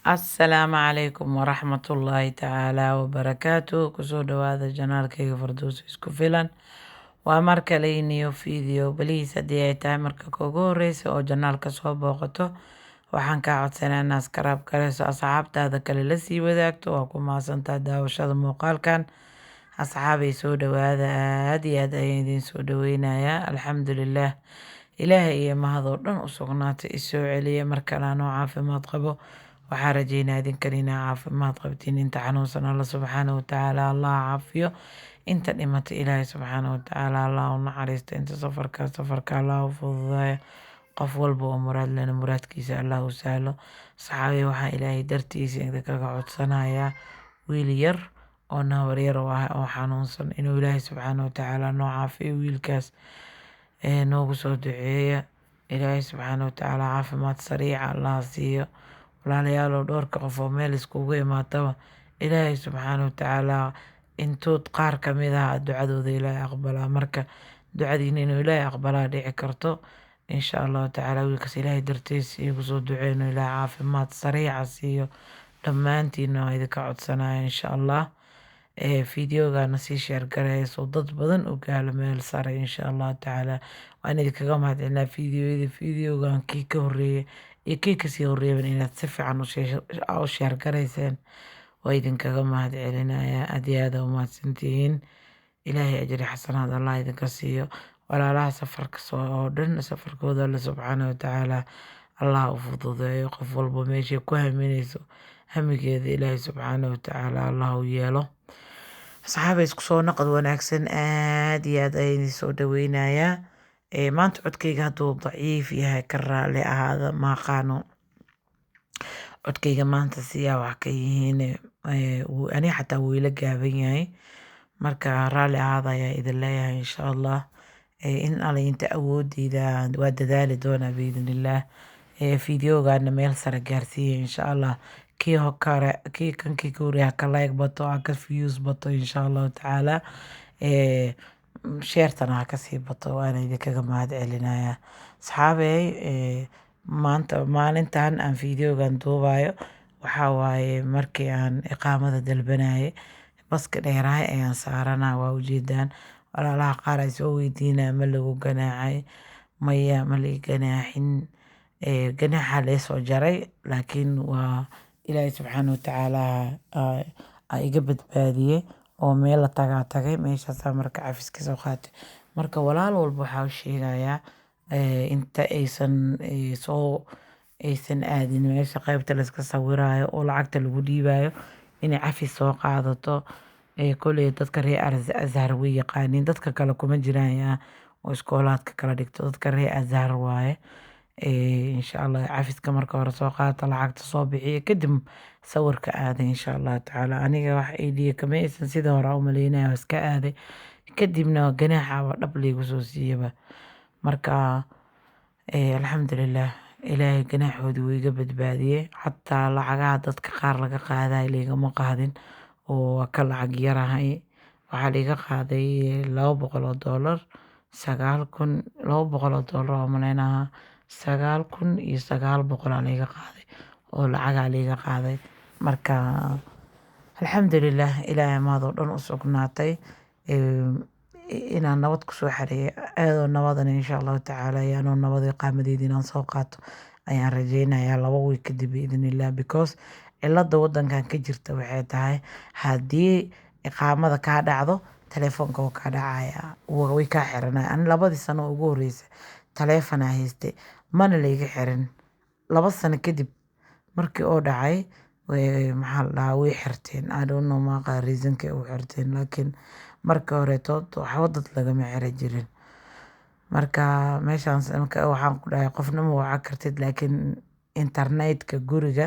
Asalaamu calaykum waraxmatullaahi tacaalaa wabarakaatu. Kusoo dhawaada janaalkayga Farduus isku filan. Waa mar kale iniyo video baliis haddii ay tahay marka kugu horeysa oo janaalka soo booqato waxaan kaa codsanaa inaad iskaraab gareyso asxaabtaada kale la sii wadaagto. waa ku mahadsantahay daawashada muuqaalkan. asxaabay soo dhawaada, aad iyo aad ayaan idiin soo dhaweynayaa. alxamdulilaah, ilaahay iyo mahadoo dhan u sugnaatay isoo celiya markale anoo caafimaad qabo. waxaan rajeynaa idinkan inaa caafimaad qabtiin. inta xanuunsan alla subxaana watacaala allah caafiyo. inta dhimatay ilaahay subxaana watacaala allah u naxariisto. inta safarka allah u fududeeyo. qof walba oo muraad lena muraadkiisa allah u sahlo. saxaabi waxaan ilaahay dartiisa idinkaga codsanayaa wiil yar oo nabar yar oo ah oo xanuunsan inuu ilaahay subxaana watacaala noo caafiyo. wiilkaas noogu soo duceeya. ilaahay subxaana watacaala caafimaad sariica allah siiyo. walaalayaal dhowrka qof oo meel iskugu imaataba ilaahay subxaana watacaala intood qaar ka mid ah ducadooda ilaahay aqbalaa. marka ducadiina inuu ilaahay aqbalaa dhici karto insha allahu tacaala. wiilkaas ilaahay dartiis iigu soo duceyno ilaahay caafimaad sariica siiyo. dhammaantiina waa idinka codsanaya insha allah. fideogana sii sheergarayso dad badan u gaalo meel sare insha allahu tacaala. waan idinkaga mahadcelinaa fideogan kii ka horeeyay iyo kii kasii horeeban inaad si fiican u sheergarayseen. waa idinkaga mahadcelinaya. aad iyo aad u mahadsantihiin. ilaahay ajri xasanaad allah idinka siiyo. walaalaha safarka oo dhan safarkooda alla subxaana watacaala allah u fududeeyo. qof walba meeshay ku haminayso hamigeeda ilaahay subxaana watacaala allah u yeelo. asxaabay isku soo noqod wanaagsan. aad iyo aad ayaan idin soo dhaweynayaa. maanta codkayga hadduu daciif yahay ka raali ahaada maaqaano. codkayga maanta siyaa wax ka yihiin ani xataa wuu ila gaaban yahay. marka raali ahaada ayaa idin leeyahay insha allah. in alla inta awoodeyda waa dadaali doonaa biidnillaah. fideogana meel sare gaarsiiya insha allah. kii kankii ka horeeya haka like bato haka views bato insha allahu tacaala. sheertana ha kasii bato. waana idinkaga mahad celinaya asxaabey. maanta maalintan aan fideogan duubayo waxaa waaye markii aan iqaamada dalbanayay baska dheerahay ayaan saarana. waa ujeedaan walaalaha qaar ay soo weydiinaya ma lagu ganaacay. maya ma lii ganaaxin. ganaaxa leesoo jaray laakiin waa ilaahay subxaana watacaala iga badbaadiyey oo meel la tagay meeshaasaa marka cafis ka soo qaatay. marka walaal walba waxaa u sheegayaa inta aysan aadin meesha qaybta layska sawiraayo oo lacagta lagu dhiibayo inay cafis soo qaadato. koley dadka reer azhar way yaqaaniin. dadka kale kuma jiraan oo iskoolaadka kala dhigto. dadka reer azhar waaye. insha allah cafiska marka hore soo qaata lacagta soo bixiya kadib sawirka aaday insha allahu tacaala. aniga wax idiya kama aysan sida hore u maleynaya iska aaday kadibna ganaaxaba dhab laygu soo siiyaba. marka alxamdulilaah ilaahay ganaaxoodii wuu iga badbaadiyey. xataa lacagaha dadka qaar laga qaaday laygama qaadin oo waa ka lacag yarahay. waxaa laiga qaaday $200. $900 oo maleynaha 9,900 laiga qaaday oo lacagaa laiga qaaday. marka alxamdulilaah ilaahay maadoo dhan u sugnaatay. inaan nabad kusoo xareeyay aadoo nabadan insha allahu tacaala. ayaanoo nabad iqaamadeeda inaan soo qaato ayaan rajeynayaa 2 week kadib biidnillaah. because cilada wadankan ka jirta waxay tahay haddii iqaamada kaa dhacdo telefoonka waa kaa dhacaya way kaa xiranaya. ani 2 sano ugu horeysa telefonaa haystay mana layga xirin. 2 sano kadib markii oo dhacay maxaa la dhahaa way xirteen. I don't know maaqa reasonka u xirteen laakiin marka horeetood waxba dad lagama xiri jirin. marka meeshaan waxaan ku dhahay qofna ma waca kartid laakiin internetka guriga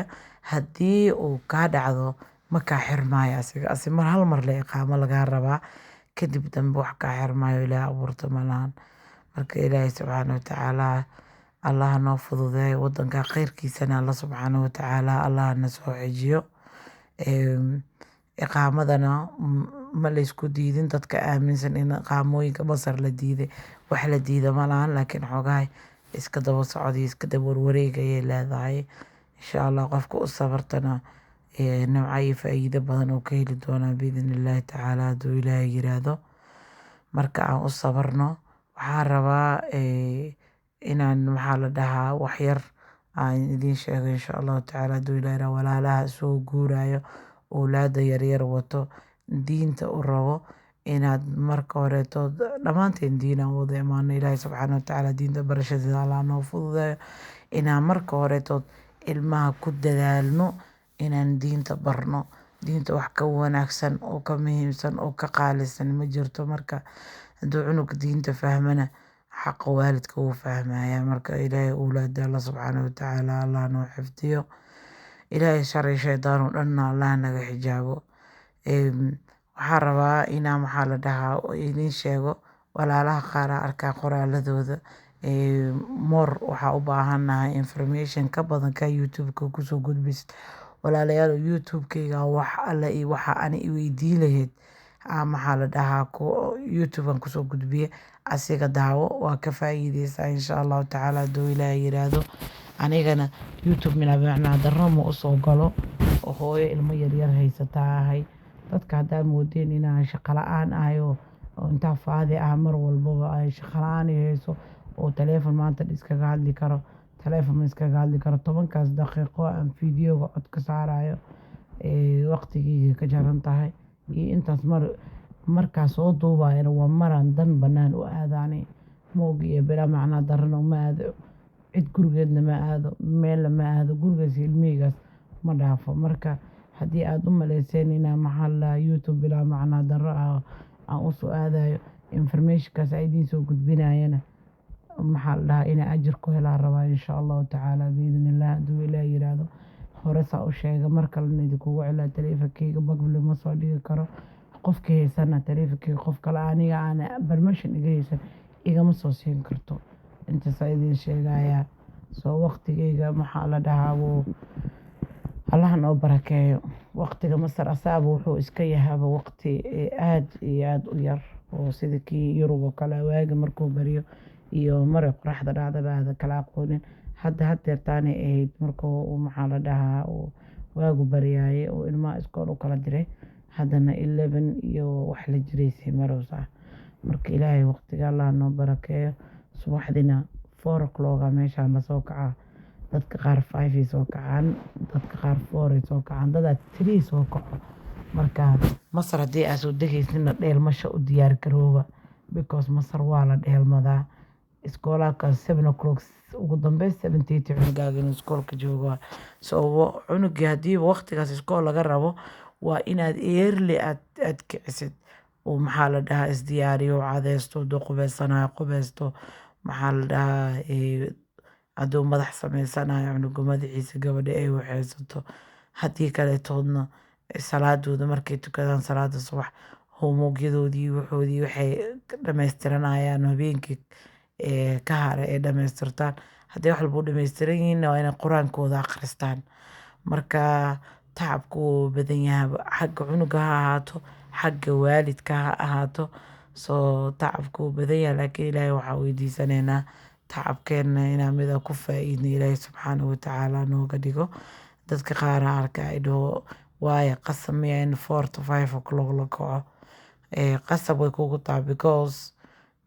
haddii uu kaa dhacdo ma kaa xirmaayo asi mar hal mar le iqaamo lagaa rabaa kadib dambe wax kaa xirmaayo ilaahay abuurta malahan. marka ilaahay subxaana watacaala allah noo fududeeyo wadanka khayrkiisana alla subxaana watacaala allah na soo xejiyo. iqaamadana ma laysku diidin. dadka aaminsan in iqaamooyinka masar la diiday wax la diida malahan laakiin xoogahay iska daba socday iska daba warwareeg ayay leedahay. insha allah qofka u sabartana nimco iyo faa'iido badan oo ka heli doonaa biidni illaahi tacaala hadduu ilaahay yiraahdo. Marka aan u sabarno waxaan rabaa inaan maxaa la dhahaa waxyar aan idiin sheego insha allahu tacaala hadduu ilaahay yiraahdo. Walaalaha soo guurayo awlaada yaryar wato diinta u rabo inaad marka horeeto dhammaanteen diin aan wada imaano. Ilaahay subxaana watacaala diinta barashadeeda allah noo fududeeyo. Inaan marka horeeto ilmaha ku dadaalno inaan diinta barno. Diinta wax ka wanaagsan oo ka muhiimsan oo ka qaalisan ma jirto. Marka hadduu cunug diinta fahmana xaqa waalidka wuu fahmaya. Marka ilaahay awlaada allah subxaana watacaala allah noo xifdiyo. ilaahay shar iyo shaydaan oo dhanna allah naga xijaabo. Waxaan rabaa inaan maxaa la dhahaa idiin sheego walaalaha qaar aan arkaa qoraaladooda more waxaa u baahanahay information ka badan ka youtube-ka kusoo gudbisid. Walaalayaal youtube-kayga wax alla iyo waxa ani i weydii lahayd maxaa la dhahaa youtube-an kusoo gudbiye asiga daawo waa ka faa'iideysaa insha allahu tacaala hadduu ilaahay yiraahdo. Anigana youtube macnaa darro ma usoo galo oo hooyo ilmo yaryar haysataa ahay. Dadka haddaa moodeen inaan shaqo la'aan ahay oo intaa faadi ah mar walbaba ay shaqo la'aan hayso oo taleefon maanta iskaga hadli karo taleefon iskaga hadli karo 10kaas daqiiqo aan fiidiyowga cod ka saarayo waqtigeyga ka jaran tahay iyo intaas markaas soo duubayana waa maraan dan bannaan u aadaanay moog iyo bilaa macnaa darrana uma aado cid gurigeedna ma aado meel ma aado gurigaas ilmeygaas ma dhaafo. Marka haddii aad u maleyseen inaan maxaa la youtube bilaa macnaa darro aan u soo aadayo informationkaas ay idiin soo gudbinayana maxaa la dhahaa inaa ajir ku helaa rabaa insha allahu tacaala biidnillah hadduu ilaahay yiraahdo. Hore saa u sheega mar kalena idinkugu celaa taleefankayga bagbli ma soo dhigi karo. Qofka haysana taleefankayga qof kale aniga aan permission iga haysan igama soo siin karto. Intaas idiin sheegayaa soo waqtigeyga maxaa la dhahaa allah noo barakeeyo. Waqtiga Masar asaaba wuxuu iska yahaaba waqti aad iyo aad u yar oo sida kii Yurub oo kale waagi markuu bariyo iyo maray qoraxda dhacdaba aad kala aqoonin. Haddeertaanay ahayd markuu maxaa la dhahaa waagu baryaayay oo ilmaha iskool u kala diray haddana 11 iyo wax la jiraysay marowsa. Marka ilaahay waqtiga allah noo barakeeyo. Subaxdina 4 o'clock meeshaan la soo kacaa. Dadka qaar 5 soo kacaan dadka qaar 4 soo kacaan dad 3 soo kaco. Marka Masar haddii aad soo degaysina dheelmasho u diyaar garooba because Masar waa la dheelmadaa. Iskoolka 7 o'clock ugu dambeyn 7:30 cunugaaga inuu iskoolka joogo. So cunugii haddii waqtigaas iskool laga rabo waa inaad early aad kicisid oo maxaa la dhahaa isdiyaariyo cadeysto qubeysanayo qubaysto maxaa la dhahaa hadduu madax sameysanayo cunuga madaxiisa gabadha ay waxaysato. Haddii kaletoodna salaadooda markay tukadaan salaada subax homeworkyadoodii waxoodii waxay dhammaystiranayaan habeenkii ka hare ay dhammaystirtaan. Haddii wax walba u dhammaystiran yihiin waa inay quraankooda akhristaan. Marka tacabku wuu badan yahay xagga cunuga ha ahaato xagga waalidka ha ahaato. So tacabku wuu badan yahay laakiin ilaahay waxaa weydiisanaynaa tacabkeena inaan mid ku faa'iidno ilaahay subxaana watacaala nooga dhigo. Dadka qaar arka ay dhaho waaye qasab miyaa in 4 to 5 o'clock la kaco. Qasab way kugu tahay because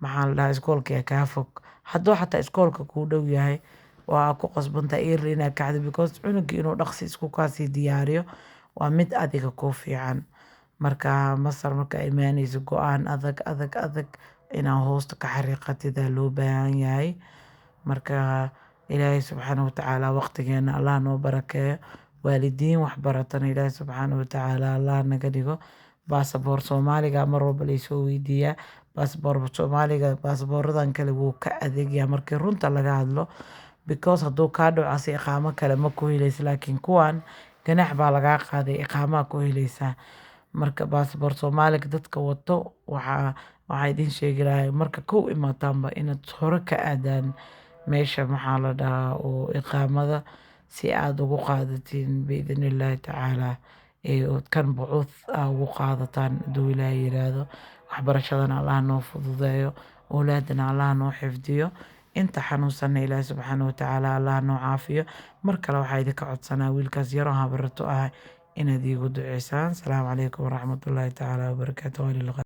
maxaa la dhahaa iskoolka kaa fog. Hadduu xataa iskoolka kuu dhow yahay waa ku qasbantahay early inaad kacdo because cunugii inuu dhaqsi isku kaasii diyaariyo waa mid adiga kuu fiican. Marka Masar marka imaanayso go'aan adag inaan hoosta ka xariiqatid loo baahan yahay. Marka ilaahay subxaana watacaala waqtigeena allah noo barakeeyo. Waalidiin wax baratana ilaahay subxaana watacaala allah naga dhigo. Baasaboor Soomaaliga mar walba la soo weydiiyaa. Baasaboor Soomaaliga baasaboorradan kale wuu ka adeeg yahay markii runta laga hadlo because hadduu kaa dhaco si iqaamo kale ma ku helaysa laakiin kuwan ganax baa lagaa qaaday iqaamaa ku helaysaa. Marka baasaboor Soomaaliga dadka wato waxaa idiin sheegi lahaa marka kow imaataanba inaad hore ka aadaan meesha maxaa la dhahaa oo iqaamada si aad ugu qaadatiin biidnillaahi tacaala kan bucuud ugu qaadataan hadduu ilaahay yiraahdo. Waxbarashadana allah noo fududeeyo awlaadana allah noo xifdiyo inta xanuunsanna ilaahi subxaana watacaala allah noo caafiyo mar kale waxaa idinka codsanaa wiilkaas yaroo habarto ah inaad iigu duceysaan. Asalaamu calaykum waraxmatullaahi tacaala wabarakaatu.